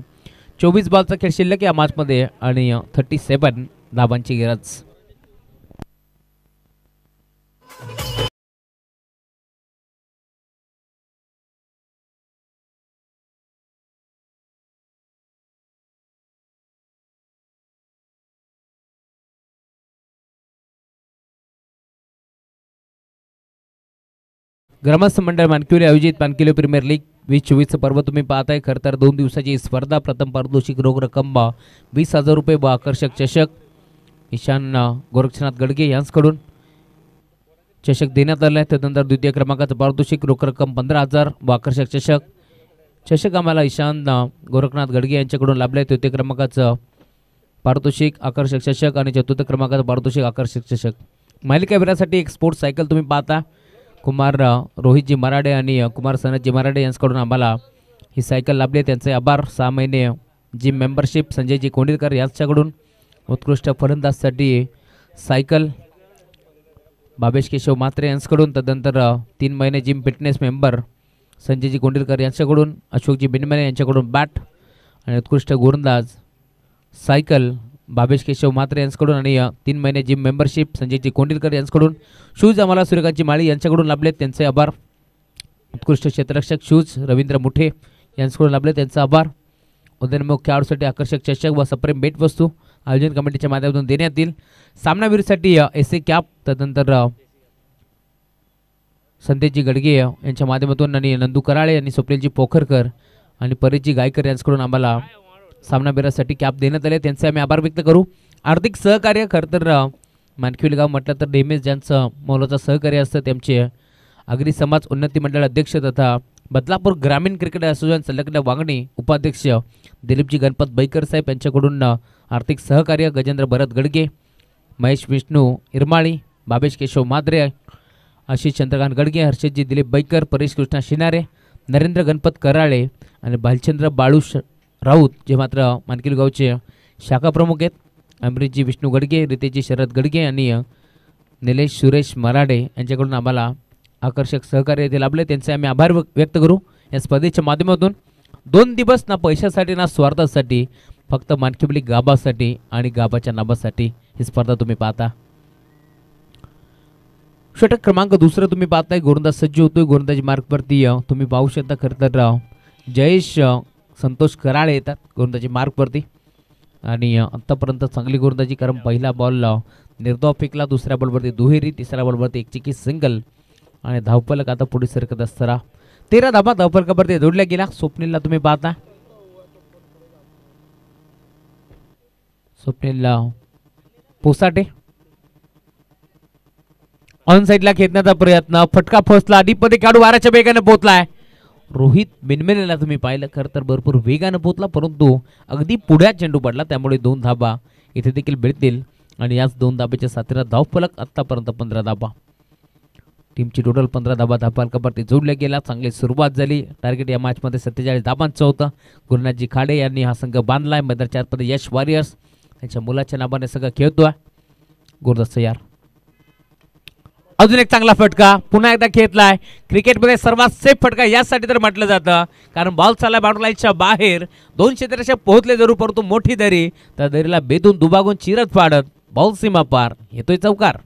24 बॉलचा खेळ शिल्लक या मॅचमध्ये आणि 37 धावांची गरज. ग्रामस्थ मंडळ मानकिवली आयोजित मानकिवली प्रीमियर लीग 2024 पर्व तुम्ही पाहताय. खरं तर 2 दिवसाची स्पर्धा. प्रथम पारितोषिक रोख रक्कम 20,000 रुपये व आकर्षक चषक ईशान गोरक्षनाथ गडगे यांच्याकडून चषक देण्यात आला आहे. त्यानंतर द्वितीय क्रमांकाचं पारितोषिक रोख रक्कम 15,000 व आकर्षक चषक आम्हाला ईशान गोरखनाथ गडगे यांच्याकडून लाभले आहे. तृतीय क्रमांकाचं पारितोषिक आकर्षक चषक आणि चतुर्थ क्रमांकाचं पारितोषिक आकर्षक चषक. मालिकावीरासाठी एक स्पोर्ट्स सायकल तुम्ही पाहता. कुमार रोहितजी मराडे आणि कुमार सनतजी मराडे यांच्याकडून आम्हाला ही सायकल लाभली. त्यांचे आभार. 6 महिने जिम मेंबरशिप संजयजी कोंडीलकर यांच्याकडून उत्कृष्ट फलंदाजसाठी सायकल बाबेश केशव मात्रे यांच्याकडून. त्यानंतर 3 महिने जिम फिटनेस मेंबर संजयजी कोंडीलकर यांच्याकडून. अशोकजी बिनमने यांच्याकडून बॅट आणि उत्कृष्ट गोलंदाज सायकल बाबेश केशव मात्रे यांच्याकडून आणि 3 महिने जिम मेंबरशिप संजयजी कोंडीलकर यांच्याकडून. शूज आम्हाला सूर्यकांतजी माळी यांच्याकडून लाभले. त्यांचे आभार. उत्कृष्ट क्षेत्ररक्षक शूज रवींद्र मुठे यांच्याकडून लाभले. त्यांचा आभार. उदयनमुख खेळाडूसाठी आकर्षक चषक व सप्रेम भेटवस्तू आयोजन कमिटीच्या माध्यमातून देण्यात येईल. सामनावीरसाठी एस ए कॅप. त्यानंतर संदेशजी गडगे यांच्या माध्यमातून आणि नंदू कराळे यांनी स्वप्नीलजी पोखरकर आणि परेशजी गायकर यांच्याकडून आम्हाला सामनावीरासाठी कॅप देण्यात आले. त्यांचे आम्ही आभार व्यक्त करू. आर्थिक सहकार्य खरं तर मानकिवली गाव म्हटलं तर नेहमीच ज्यांचं मोलाचं सहकार्य असतं त्यांचे अग्री समाज उन्नती मंडळ अध्यक्ष तथा बदलापूर ग्रामीण क्रिकेट असोसिएशन संलग्न वागणी उपाध्यक्ष दिलीपजी गणपत बैकर साहेब यांच्याकडून आर्थिक सहकार्य गजेंद्र भरत गडगे, महेश विष्णू इरमाळी, बाबेश केशव माद्रे, आशिष चंद्रकांत गडगे, हर्षदजी दिलीप बैकर, परेश कृष्णा शिनारे, नरेंद्र गणपत कराळे आणि भालचंद्र बाळू राऊत जे मात्र मानकिवली गावचे शाखा प्रमुख आहेत. अमरीतजी विष्णू गडगे, रितेशजी शरद गडगे आणि निलेश सुरेश मराडे यांच्याकडून आम्हाला आकर्षक सहकार्य ते लाभले. त्यांचे आम्ही आभार व्यक्त करू. या स्पर्धेच्या माध्यमातून 2 दिवस ना पैशासाठी ना स्वार्थासाठी, फक्त मानकिवली गाभासाठी आणि गाभाच्या नाभासाठी ही स्पर्धा तुम्ही पाहता. षटक क्रमांक 2 तुम्ही पाहताय. गोलंदाज सज्ज होतोय. गोलंदाजी मार्कवरती तुम्ही पाहू शकता. खरं तर जयेश संतोष कराळे येतात गोलंदाजी मार्कवरती आणि आत्तापर्यंत चांगली गोलंदाजी, कारण पहिला बॉल निर्धाव फेकला, दुसऱ्या बॉलवरती दुहेरी, तिसऱ्या बॉलवरती एक चिकी सिंगल आणि धावफलक आता पुढे सरकत असताना 13 धावा धावफलकावरती जोडल्या गेल्या. स्वप्नीलला तुम्ही पाहता. स्वप्नीलला पोसाटे ऑन साईडला खेचण्याचा प्रयत्न, फटका फसला, डीपमध्ये काढू वाऱ्याच्या वेगाने पोहोचलाय. रोहित बिनमेनेला तुम्ही पाहिलं खरं तर भरपूर वेगानं पोहोचला, परंतु अगदी पुढ्यात चेंडू पडला, त्यामुळे 2 धाबा इथे देखील मिळतील आणि याच 2 धाब्याच्या साथीला धावफलक आतापर्यंत 15 धाबा. टीमची टोटल 15 धाबा धावफलकावरती जोडल्या गेला. चांगली सुरुवात झाली. टार्गेट या मॅचमध्ये 47 धाबांचं होतं. गुरुनाथजी खाडे यांनी हा संघ बांधलाय. मैदानाच्या आतमध्ये यश वॉरियर्स त्यांच्या मुलाच्या नावाने सगळं खेळतोय. गुरुदास यार अजून एक चांगला फटका पुन्हा एकदा खेचलाय. क्रिकेटमध्ये सर्वात सेफ फटका यासाठी तर म्हटलं जातं, कारण बॉल चालला बाउंड्री लाईनच्या बाहेर, 2 क्षेत्ररक्षक पोहोचले जरूर, परंतु मोठी दरी, त्या दरीला बेदून दुभागून चिरत पाडत बॉल सीमा पार येतोय चौकार.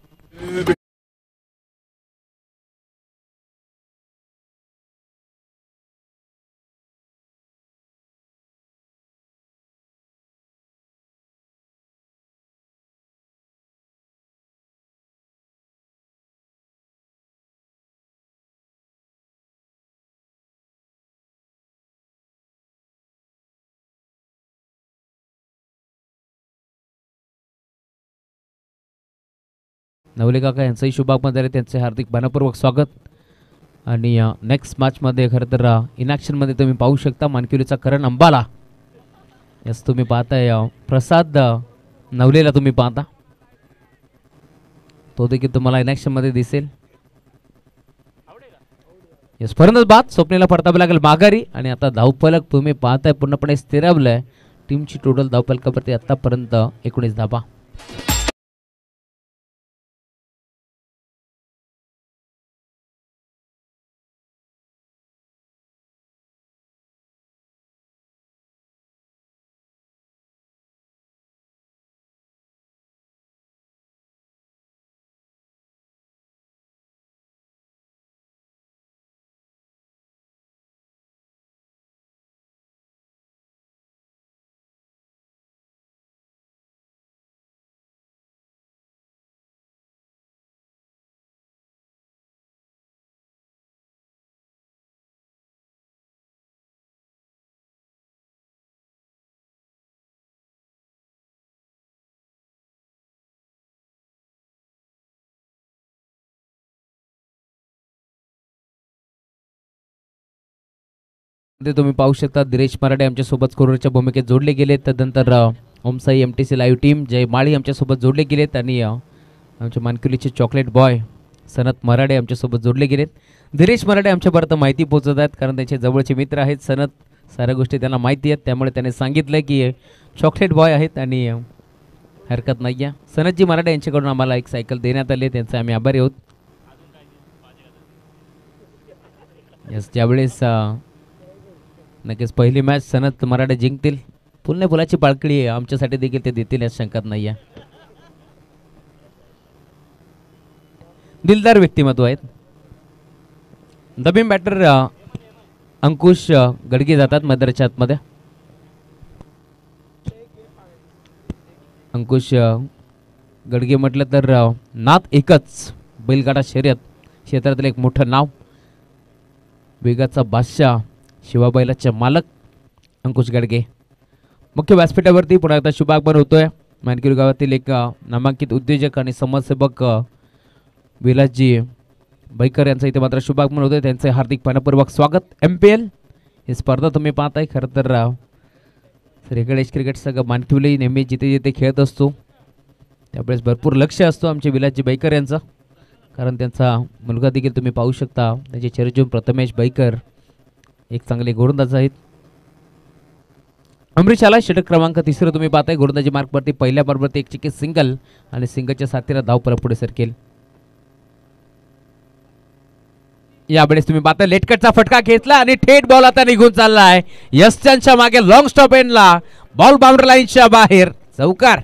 नवले काका यांचंही शुभागमन झाले. त्यांचे हार्दिक मनपूर्वक स्वागत. आणि नेक्स्ट मॅचमध्ये खरं तर इनॅक्शनमध्ये तुम्ही पाहू शकता मानकिवलीचा करण अंबाला. यस तुम्ही पाहताय प्रसाद नवलेला तुम्ही पाहता, तो देखील तुम्हाला इन ॲक्शन मध्ये दिसेल. येस, फरंदच बाद. स्वप्नीला परतावे लागेल माघारी आणि आता धावफलक तुम्ही पाहताय पूर्णपणे स्थिरावलंय. टीमची टोटल धावफलकावरती आतापर्यंत 19 धावा. ते तुम्ही पाहू शकता दिनेश मराठे आमच्यासोबत स्कोररच्या भूमिकेत जोडले गेलेत. त्यानंतर ओमसाई MTC लाईव्ह टीम जय माळी आमच्यासोबत जोडले गेलेत आणि आमच्या मानकुलीचे चॉकलेट बॉय सनत मराठे आमच्यासोबत जोडले गेलेत. दिनेश मराठे आमच्यापर्यंत माहिती पोहोचत आहेत कारण त्यांचे जवळचे मित्र आहेत. सनत साऱ्या गोष्टी त्यांना माहिती आहेत, त्यामुळे त्याने सांगितलं की चॉकलेट बॉय आहेत आणि हरकत नाही आहे. सनतजी मराठे यांच्याकडून आम्हाला एक सायकल देण्यात आली, त्यांचे आम्ही आभारी आहोत. यस, ज्यावेळेस नक्कीच पहिली मॅच सनत मराठे जिंकतील. पुन्हा फुलाची पाळकळी आहे आमच्यासाठी देखील ते देतील यात शंकाच नाही आहे. दिलदार व्यक्तिमत्व आहेत. दबीम बॅटर अंकुश गडगे जातात मैदानाच्या आतमध्ये. अंकुश गडगे म्हटलं तर नात एकच बैलगाडा शर्यत क्षेत्रातील एक मोठं नाव. वेगाचा बादशाह, शिवाबैलाचे मालक अंकुश गडगे. मुख्य व्यासपीठावरती पुन्हा एकदा शुभागमन होतोय. मानकिरी गावातील एक नामांकित उद्योजक आणि समाजसेवक विलासजी बैकर यांचं इथे मात्र शुभागमन होतोय. त्यांचे हार्दिक मनपूर्वक स्वागत. MPL ही स्पर्धा तुम्ही पाहताय. खरं तर श्रीगणेश क्रिकेट संघ मानकिवली नेहमी जिथे जिथे खेळत असतो त्यावेळेस भरपूर लक्ष असतो आमचे विलासजी बैकर यांचं, कारण त्यांचा मुलगा देखील तुम्ही पाहू शकता. त्यांचे चिरंजीव प्रथमेश बैकर एक चांगले गोलंदाज आहेत. अमरीश आला षटक क्रमांक 3 तुम्ही पाहताय. गोलंदाजी मार्कवरती पहिल्या बॉलवरती एक चिकी सिंगल आणि सिंगलच्या साथीला धावफलक पुढे सरकेल. यावेळेस तुम्ही पाहताय लेटकटचा फटका घेतला आणि थेट बॉल आता निघून चाललाय. यस्टनच्या मागे लॉंग स्टॉप एंडला बॉल बाउंड्री लाईनच्या बाहेर चौकार.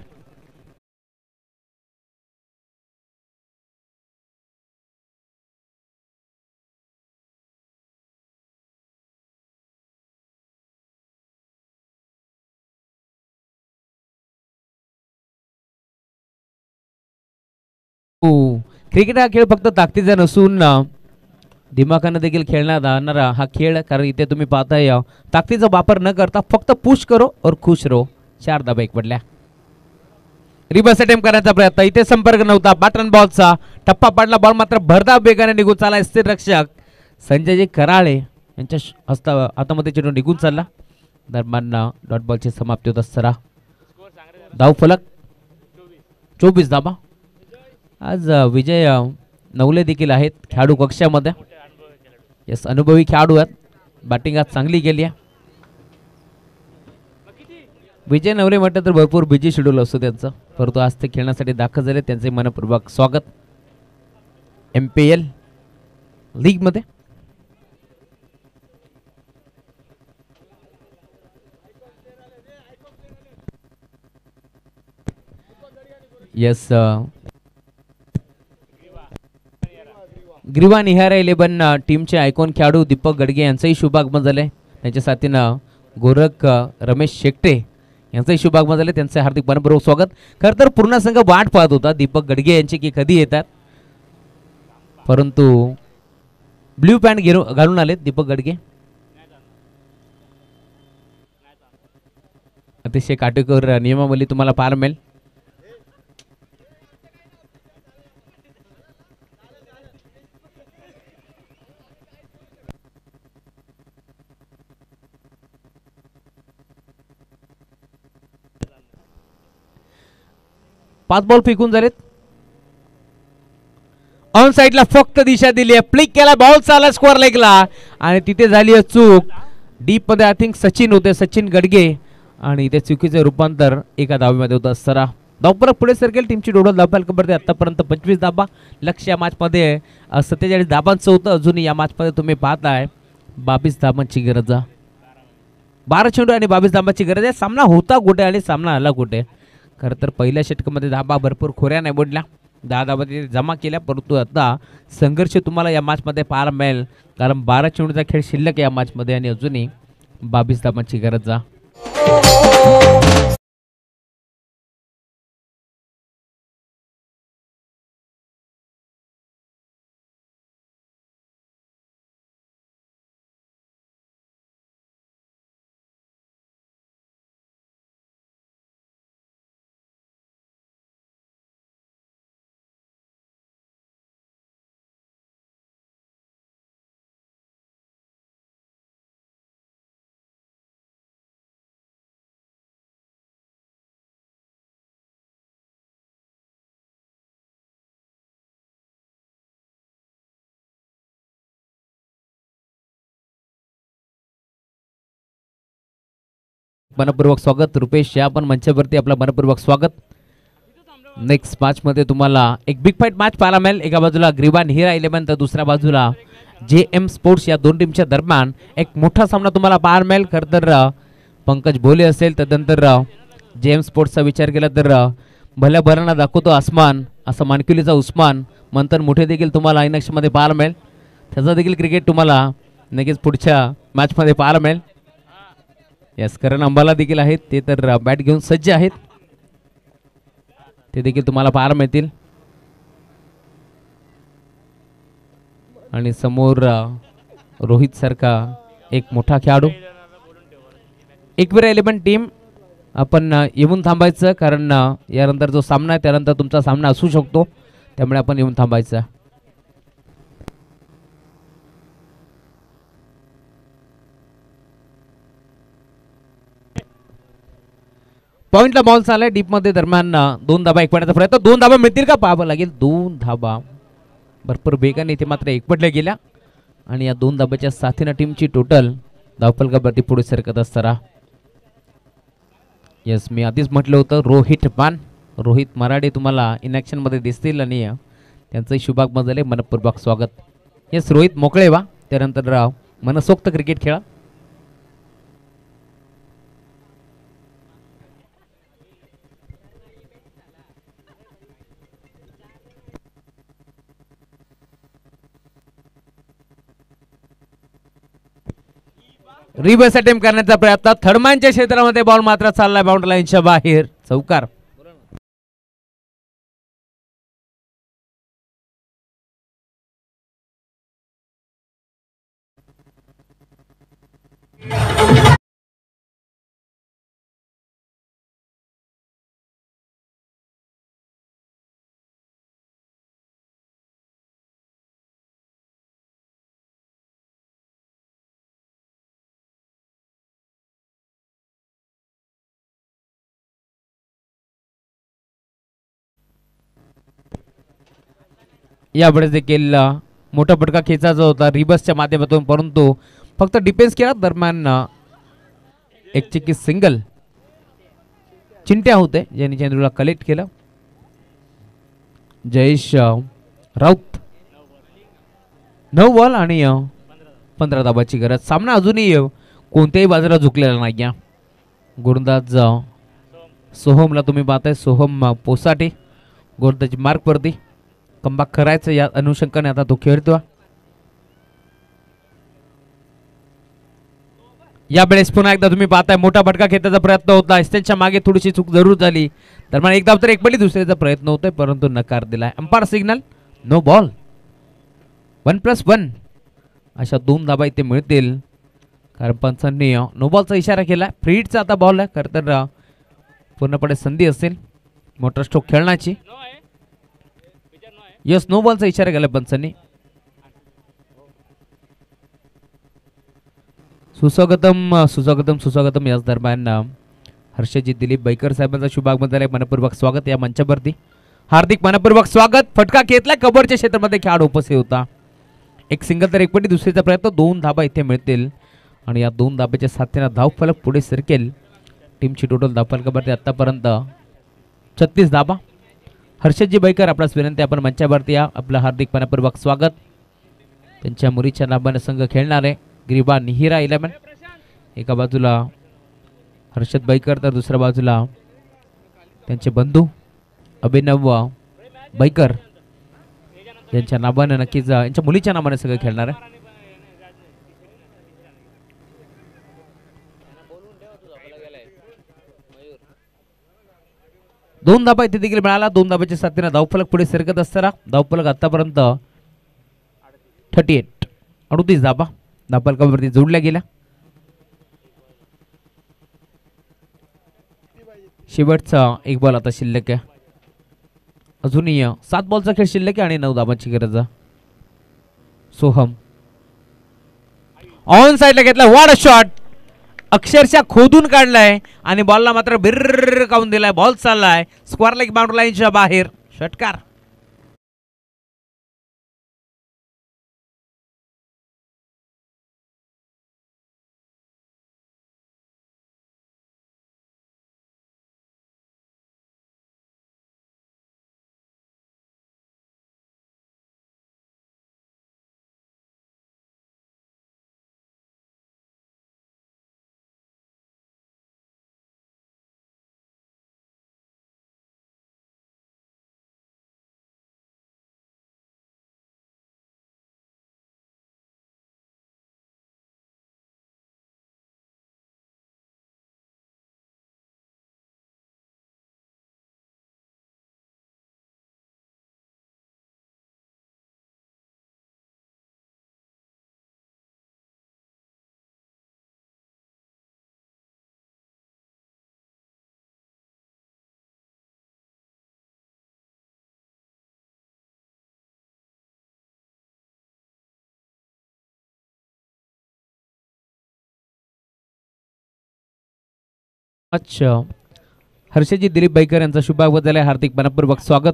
क्रिकेट हा खेळ फक्त ताकदीचा नसून दिमागानं देखील खेळण्यात आणणारा हा खेळ. कारण इथे तुम्ही पाहताय ताकदीचा वापर न करता फक्त पुश करो और खुश रहो. 4 धाबा एक पडल्या. रिवर्स अटेम्प्ट करण्याचा प्रयत्न, इथे संपर्क नव्हता. बॅटन बॉलचा टप्पा पडला. बॉल मात्र भरधाव वेगाने निघून चालला. स्थिर रक्षक संजयजी कराळे यांच्या हातामध्ये चेंडू निघून चालला. दरम्यान डॉट बॉलची समाप्ती होत असताना धावफलक 24 धाबा. आज विजय नवले देखील आहेत खेळाडू कक्षामध्ये. यस, अनुभवी खेळाडू आहेत. बॅटिंग आज चांगली गेली आहे. विजय नवले म्हटलं तर भरपूर बिझी शेड्यूल असतो त्यांचं, परंतु आज ते खेळण्यासाठी दाखल झाले. त्यांचे मनपूर्वक स्वागत MPL लीगमध्ये. यस, ग्रीवा निहार 11 टीमचे आयकॉन खेळाडू दीपक गडगे यांचंही शुभागमन झाले. त्यांच्या साथीनं गोरख रमेश शेकटे यांचंही शुभागमन झाले. त्यांचे हार्दिक मनपूर्वक स्वागत. खरं तर पूर्ण संघ वाट पाहत होता दीपक गडगे यांची की कधी येतात, परंतु ब्ल्यू पॅन्ट घालून आलेत दीपक गडगे. अतिशय काटेकोर नियमावली तुम्हाला पाहायला मिळेल. 5 बॉल फेकून झालेत. ऑन साइडला फक्त दिशा दिली आहे, फ्लिक केला, बॉल चाला स्क्वेअर लेगला आणि तिथे झाली आहे चूक. डीप मध्ये आय थिंक सचिन होते, सचिन गडगे, आणि ते चुकीचे रूपांतर एका धावेमध्ये होतं. सरा धावफलक पुढे सरकेल. टीमची टोटल धावफलकामध्ये आतापर्यंत 25 धाबा. लक्ष या मॅचमध्ये 47 धाबांचं होतं. अजूनही या मॅचमध्ये तुम्ही पाहताय 22 धाबांची गरज आहे. 12 चेंडू आणि 22 धाबांची गरज आहे. सामना होता कुठे आणि सामना आला कुठे. खरं तर पहिल्या षटकामध्ये धाबा भरपूर खोऱ्या नाही बोलल्या, 10 धाबा जमा केल्या, परंतु आता संघर्ष तुम्हाला या मॅचमध्ये पाहायला मिळेल, कारण 12 चेंडूचा खेळ शिल्लक या मॅचमध्ये आणि अजूनही 22 धाबांची गरज आहे. मनपूर्वक स्वागत रुपेश, या पण मंचावरती आपलं मनपूर्वक स्वागत. नेक्स्ट मॅच मध्ये तुम्हाला एक बिग फाईट मॅच पाहायला मिळेल. एका बाजूला ग्रीवान हिरा 11 तर दुसऱ्या बाजूला JM स्पोर्ट्स. या दोन टीमच्या दरम्यान एक मोठा सामना तुम्हाला पाहायला मिळेल. खरं तर पंकज भोले असेल, त्यानंतर JM स्पोर्ट्सचा विचार केला तर भल्या भरांना दाखवतो आसमान, असं मानकुलीचा उस्मान मंथन मोठे देखील तुम्हाला आयनक्षमध्ये पाहायला मिळेल. त्याचा देखील क्रिकेट तुम्हाला नक्कीच पुढच्या मॅचमध्ये पाहायला मिळेल. यस, करण अंबाला देखील आहेत, ते तर बॅट घेऊन सज्ज आहेत, ते देखील तुम्हाला पाहायला मिळतील. आणि समोर रोहित सारखा एक मोठा खेळाडू. एकविरा 11 टीम आपण येऊन थांबायचं, कारण यानंतर जो सामना आहे त्यानंतर तुमचा सामना असू शकतो, त्यामुळे आपण येऊन थांबायचं. पॉइंटला बॉल चाललाय डीप मध्ये. दरम्यान 2 धाबा एकपडण्याचा प्रयत्न, 2 धाबा मिळतील का पाहावं लागेल. 2 धाबा भरपूर वेगाने इथे मात्र एकपडल्या गेल्या आणि या 2 धाब्याच्या साथीनं टीमची टोटल धावफलकावरती पुढे सरकत असताना. यस, मी आधीच म्हटलं होतं रोहित मराठे तुम्हाला इन ॲक्शन मध्ये दिसतील आणि त्यांचंही शुभागमन झाले. मनपूर्वक स्वागत. यस, रोहित मोकळे व्हा, त्यानंतर मनसोक्त क्रिकेट खेळा. रिव्हर्स अटेम्प्ट करण्याचा प्रयत्न, थर्डमॅनच्या क्षेत्रामध्ये बॉल मात्र चाललाय बाउंड्री लाईनच्या बाहेर, चौकार. यावेळेस देखील मोठा फटका खेचायचा होता रिबसच्या माध्यमातून, परंतु फक्त डिफेन्स केला. दरम्यान एक चिक्की सिंगल चिंट्या होते ज्यांनी चेंडूला कलेक्ट केलं. जयेश राऊत 9 बॉल आणि 15 धाबाची गरज. सामना अजूनही कोणत्याही बाजूला झुकलेला नाही. गोलंदाज सोहमला तुम्ही पाहताय, सोहम पोसाटे गोलंदाजी मार्कवरती कमबॅक करायचं या अनुषंगाने आता तो खेळतो. यावेळेस पुन्हा एकदा तुम्ही पाहताय मोठा फटका खेळण्याचा प्रयत्न होता. त्यांच्या मागे थोडीशी चूक जरूर झाली. दरम्यान एकदा तर एक पडली, दुसऱ्याचा प्रयत्न होतोय परंतु नकार दिलाय. Umpire signal, no ball. 1+1 अशा 2 धाबा इथे मिळतील, कारण पंचांनी नो बॉलचा इशारा केला. फ्रीडचा आता बॉल आहे, खरं तर पूर्णपणे संधी असेल मोटर स्ट्रोक खेळण्याची. यस, नो बॉलचा इशारा केला पंचांनी. सुस्वागतम याच दरम्यान हर्षजी दिलीप बैकर साहेबांचा शुभागमन झालाय. मनपूर्वक स्वागत या मंचावरती. हार्दिक मनपूर्वक स्वागत. फटका घेतला. कबरच्या क्षेत्रामध्ये खेळाडू उपस्थित होता. एक सिंगल तर एक पटी दुसरीचा प्रयत्न. 2 धाबा इथे मिळतील आणि या 2 धाब्याच्या साथीने धावफलक पुढे सरकेल. टीमची टोटल धावफलकावरती आतापर्यंत 36 धाबा. हर्षदजी बैकर आपल्यास विनंती आपण मंचावरती या. आपलं हार्दिक मनपूर्वक स्वागत. त्यांच्या मुलीच्या नावाने संघ खेळणार आहे ग्रीबा निहिरा 11. एका बाजूला हर्षद बैकर तर दुसऱ्या बाजूला त्यांचे बंधू अभिनव बैकर यांच्या नावाने नक्कीच यांच्या मुलीच्या नावाने सगळं खेळणार आहे. दोन धाबा इथे देखील मिळाला. 2 धाब्याच्या साथीने धावफलक पुढे सरकत असताना धावफलक आतापर्यंत 38 धाबा धावफलकावरती जोडल्या गेल्या. शेवटचा एक बॉल आता शिल्लक आहे. अजूनही 7 बॉलचा खेळ शिल्लक आहे आणि 9 धाबांची गरज आहे. सोहम ऑन साइडला घेतला. वाड शॉट अक्षरशः खोदून काढलाय आणि बॉलला मात्र बिर्र काऊन दिलाय. बॉल चाललाय स्क्वेअर लेग बाउंड्री लाईनच्या बाहेर. षटकार. अच्छा हर्षजी दिलीप बैकर यांचा शुभागमन झालाय. हार्दिक मनपूर्वक स्वागत.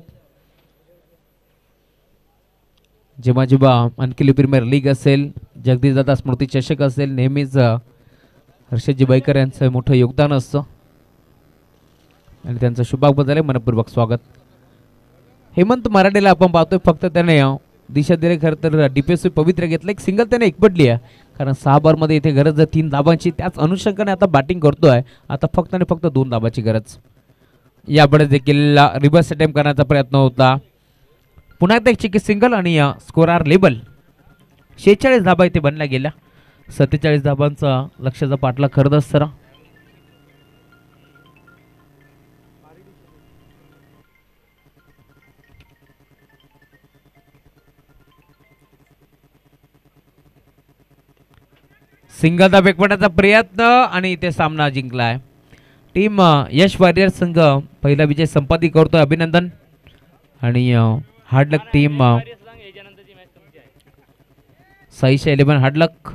जेव्हा जेव्हा अनकिली प्रीमियर लीग असेल, जगदीशदादा स्मृती चषक असेल, नेहमीच हर्षजी बैकर यांचं मोठं योगदान असतं आणि त्यांचं शुभागमन झालंय. मनपूर्वक स्वागत. हेमंत मराठेला आपण पाहतोय फक्त त्याने दिशा दिले. खरं तर डिफेन्सिव्ह पवित्र घेतलं. एक सिंगल त्याने एकपटली आहे कारण 6 बॉलमध्ये इथे गरज आहे 3 धाबांची. त्याच अनुषंगाने आता बॅटिंग करतोय. आता फक्त आणि फक्त 2 धाबाची गरज. यापुढे देखील रिव्हर्स अटेम्प्ट करण्याचा प्रयत्न होता. पुन्हा एकदा एक चिकी सिंगल आणि स्कोअर लेबल 46 धाबा इथे बनल्या गेल्या. 47 धाबांचा लक्ष्याचा पाठलाग करत असताना सिंगल धाब फेकण्याचा प्रयत्न आणि इथे सामना जिंकलाय. टीम यश वॉरियर संघ पहिला विजय संपादित करतोय. अभिनंदन. आणि हार्डलक टीम साईशा 11 हार्डलक.